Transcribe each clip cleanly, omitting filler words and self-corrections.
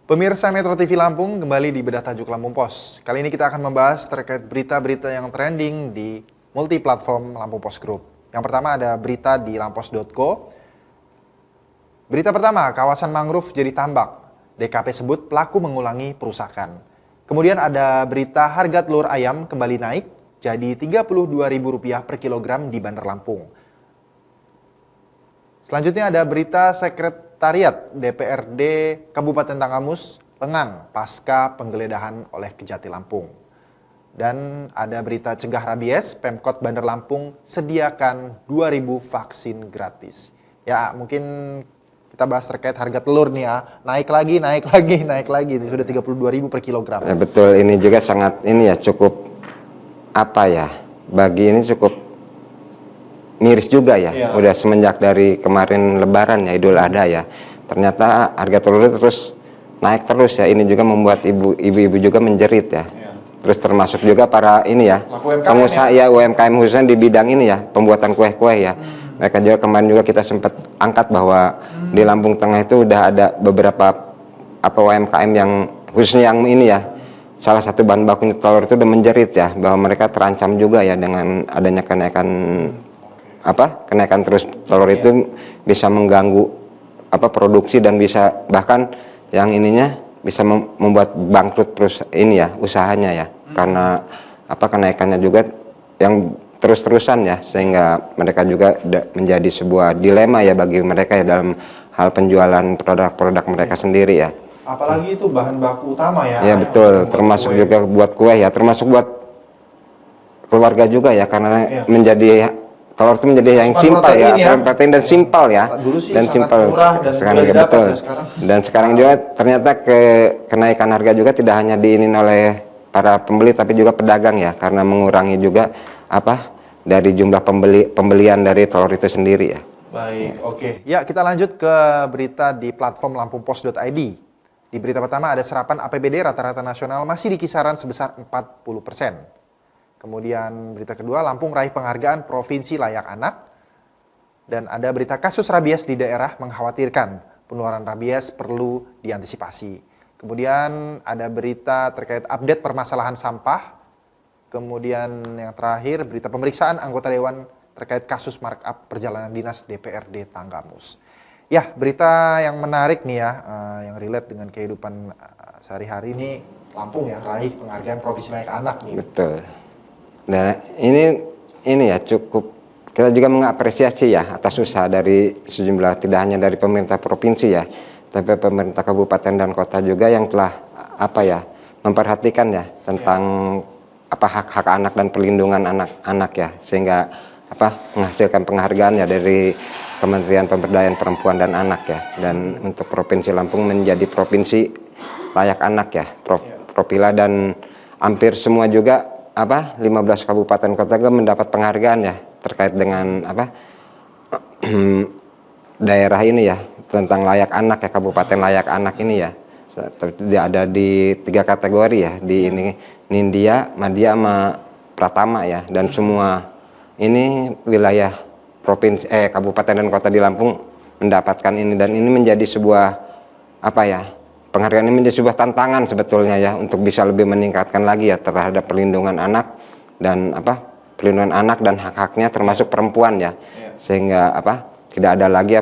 Pemirsa Metro TV Lampung kembali di Bedah Tajuk Lampung Pos. Kali ini kita akan membahas terkait berita-berita yang trending di multi platform Lampung Pos Group. Yang pertama ada berita di lampos.co. Berita pertama, kawasan mangrove jadi tambak. DKP sebut pelaku mengulangi perusakan. Kemudian ada berita harga telur ayam kembali naik jadi Rp32.000 per kilogram di Bandar Lampung. Selanjutnya ada berita Sekretariat DPRD Kabupaten Tanggamus lengang pasca penggeledahan oleh Kejati Lampung. Dan ada berita cegah rabies, Pemkot Bandar Lampung sediakan 2.000 vaksin gratis. Ya mungkin kita bahas terkait harga telur nih ya, naik lagi, sudah Rp32.000 per kilogram. Ya, betul, ini juga sangat cukup bagi ini cukup miris juga ya. Udah semenjak dari kemarin Lebaran ya, Idul Adha ya, ternyata harga telur terus naik terus ya. Ini juga membuat ibu-ibu juga menjerit ya. Terus termasuk juga para pengusaha UMKM khususnya di bidang ini ya, pembuatan kue-kue ya. Mereka juga kemarin juga kita sempat angkat bahwa di Lampung Tengah itu udah ada beberapa UMKM yang khususnya yang ini ya, salah satu bahan bakunya telur itu udah menjerit ya, bahwa mereka terancam juga ya dengan adanya kenaikan terus telur itu bisa mengganggu produksi dan bisa bahkan yang ininya bisa membuat bangkrut terus usahanya ya, karena kenaikannya juga yang terus-terusan ya, sehingga mereka juga menjadi sebuah dilema ya bagi mereka ya dalam hal penjualan produk-produk mereka sendiri ya. Apalagi itu bahan baku utama ya. Ya betul, termasuk juga buat kue ya, termasuk buat keluarga juga ya, karena telur itu menjadi yang simpel ya, protein dan simpel ya, dan simpel sekarang juga betul. Dan sekarang juga ternyata kenaikan harga juga tidak hanya diinin oleh para pembeli tapi juga pedagang ya, karena mengurangi juga dari jumlah pembelian dari telur itu sendiri ya. Baik, oke. Ya, kita lanjut ke berita di platform lampumpos.id. Di berita pertama ada serapan APBD rata-rata nasional masih di kisaran sebesar 40%. Kemudian berita kedua, Lampung raih penghargaan Provinsi Layak Anak. Dan ada berita kasus rabies di daerah mengkhawatirkan. Penularan rabies perlu diantisipasi. Kemudian ada berita terkait update permasalahan sampah. Kemudian yang terakhir, berita pemeriksaan anggota Dewan terkait kasus markup perjalanan dinas DPRD Tanggamus. Ya, berita yang menarik nih ya, yang relate dengan kehidupan sehari-hari ini, Lampung ya, raih penghargaan Provinsi Layak Anak nih. Betul. Nah ini ya cukup kita juga mengapresiasi ya atas usaha dari sejumlah, tidak hanya dari pemerintah provinsi ya, tapi pemerintah kabupaten dan kota juga yang telah memperhatikan ya tentang hak-hak anak dan perlindungan anak-anak ya, sehingga menghasilkan penghargaan ya dari Kementerian Pemberdayaan Perempuan dan Anak ya. Dan untuk Provinsi Lampung menjadi provinsi layak anak ya, Propila, dan hampir semua juga 15 kabupaten kota juga mendapat penghargaan ya terkait dengan daerah ini ya, tentang layak anak ya, kabupaten layak anak ini ya. Ada di 3 kategori ya, di ini Nindya, Madya, sama Pratama ya, dan semua ini wilayah provinsi kabupaten dan kota di Lampung mendapatkan ini, dan ini menjadi sebuah penghargaan ini menjadi sebuah tantangan sebetulnya ya, untuk bisa lebih meningkatkan lagi ya terhadap perlindungan anak dan perlindungan anak dan hak-haknya termasuk perempuan ya, sehingga tidak ada lagi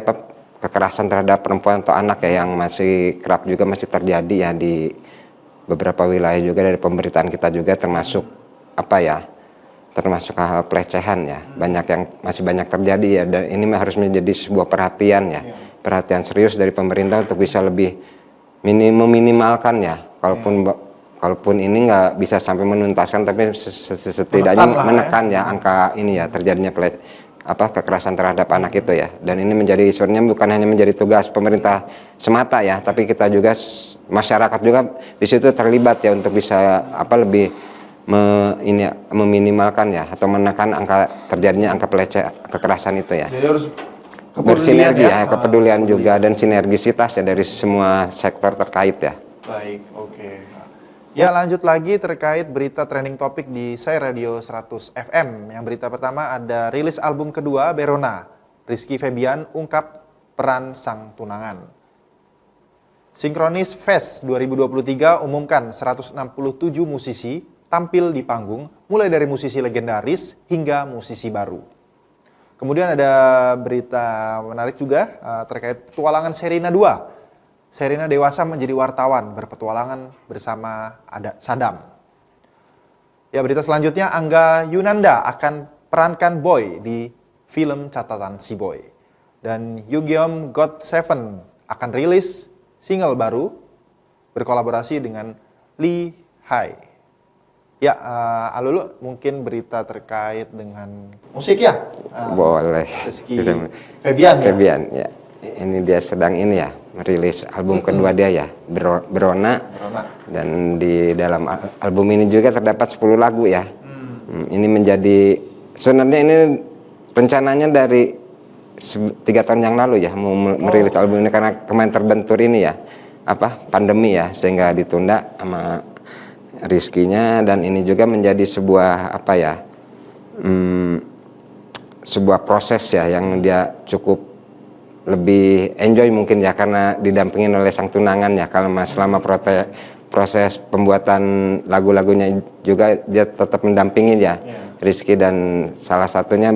kekerasan terhadap perempuan atau anak ya, yang masih kerap juga masih terjadi ya di beberapa wilayah juga dari pemberitaan kita juga, termasuk termasuk hal pelecehan ya, masih banyak terjadi ya, dan ini harus menjadi sebuah perhatian ya, perhatian serius dari pemerintah untuk bisa lebih meminimalkan ya, kalaupun ini nggak bisa sampai menuntaskan, tapi setidaknya menekan ya angka ini ya, terjadinya kekerasan terhadap anak itu ya. Dan ini sebenarnya bukan hanya menjadi tugas pemerintah semata ya, tapi kita juga masyarakat juga di situ terlibat ya, untuk bisa lebih meminimalkan ya, atau menekan terjadinya angka kekerasan itu ya. Jadi harus bersinergi ya, kepedulian juga dan sinergisitas ya dari semua sektor terkait ya. Baik, oke. Ya, lanjut lagi terkait berita trending topik di Sai Radio 100 FM. Yang berita pertama ada rilis album kedua Berona. Rizky Febian ungkap peran sang tunangan. Synchronize Fest 2023 umumkan 167 musisi tampil di panggung, mulai dari musisi legendaris hingga musisi baru. Kemudian ada berita menarik juga terkait petualangan Sherina 2. Sherina dewasa menjadi wartawan, berpetualangan bersama Saddam. Ya, berita selanjutnya, Angga Yunanda akan perankan Boy di film Catatan Si Boy. Dan Yugyeom GOT7 akan rilis single baru berkolaborasi dengan Lee Hai. Ya, Alulu mungkin berita terkait dengan musik ya? Boleh. Rizky Febian ya? Febian, ya. Ini dia sedang ini ya, merilis album kedua dia ya, Berona. Dan di dalam album ini juga terdapat 10 lagu ya. Ini menjadi, sebenarnya ini rencananya dari 3 tahun yang lalu ya, mau merilis album ini karena kemarin terbentur ini ya, pandemi ya, sehingga ditunda sama Rizky-nya. Dan ini juga menjadi sebuah sebuah proses ya yang dia cukup lebih enjoy mungkin ya, karena didampingin oleh sang tunangan ya. Kalau selama proses pembuatan lagu-lagunya juga dia tetap mendampingin ya, Rizky. Dan salah satunya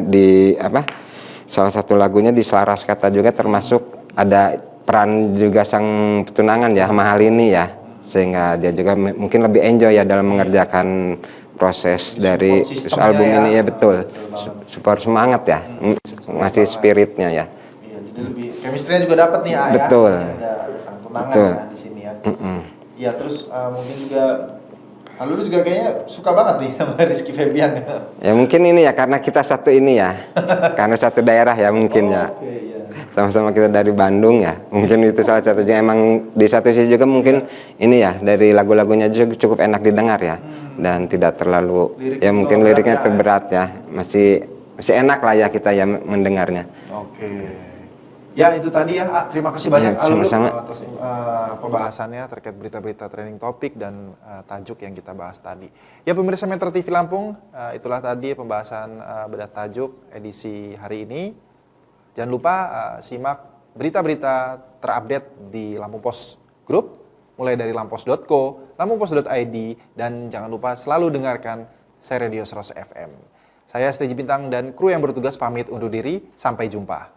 salah satu lagunya di Selaras Kata juga termasuk ada peran juga sang tunangan ya, sama hal ini ya, sehingga dia juga mungkin lebih enjoy ya dalam mengerjakan proses dari album ini ya. Betul, support semangat ya, ngasih spiritnya ya. Iya, jadi lebih chemistry-nya juga dapat nih Betul. ya. Ada sang tunangan ya di sini ya. Iya, terus mungkin juga Alulu juga kayaknya suka banget nih sama Rizky Febian. Ya mungkin ini ya karena kita satu ini ya, karena satu daerah ya mungkin ya. Iya. Sama-sama kita dari Bandung ya, mungkin itu salah satunya. Emang di satu sisi juga mungkin ini ya, dari lagu-lagunya juga cukup enak didengar ya, dan tidak terlalu ya mungkin liriknya terberat ya, masih enak lah ya kita ya mendengarnya. Oke. Ya itu tadi ya, terima kasih banyak Alulu atas pembahasannya terkait berita-berita trending topik dan tajuk yang kita bahas tadi. Ya pemirsa Metro TV Lampung, itulah tadi pembahasan bedah tajuk edisi hari ini. Jangan lupa simak berita-berita terupdate di Lampung Post Group, mulai dari lampos.co, lampumpos.id, dan jangan lupa selalu dengarkan saya Radio 100 FM. Saya Steji Bintang dan kru yang bertugas pamit undur diri, sampai jumpa.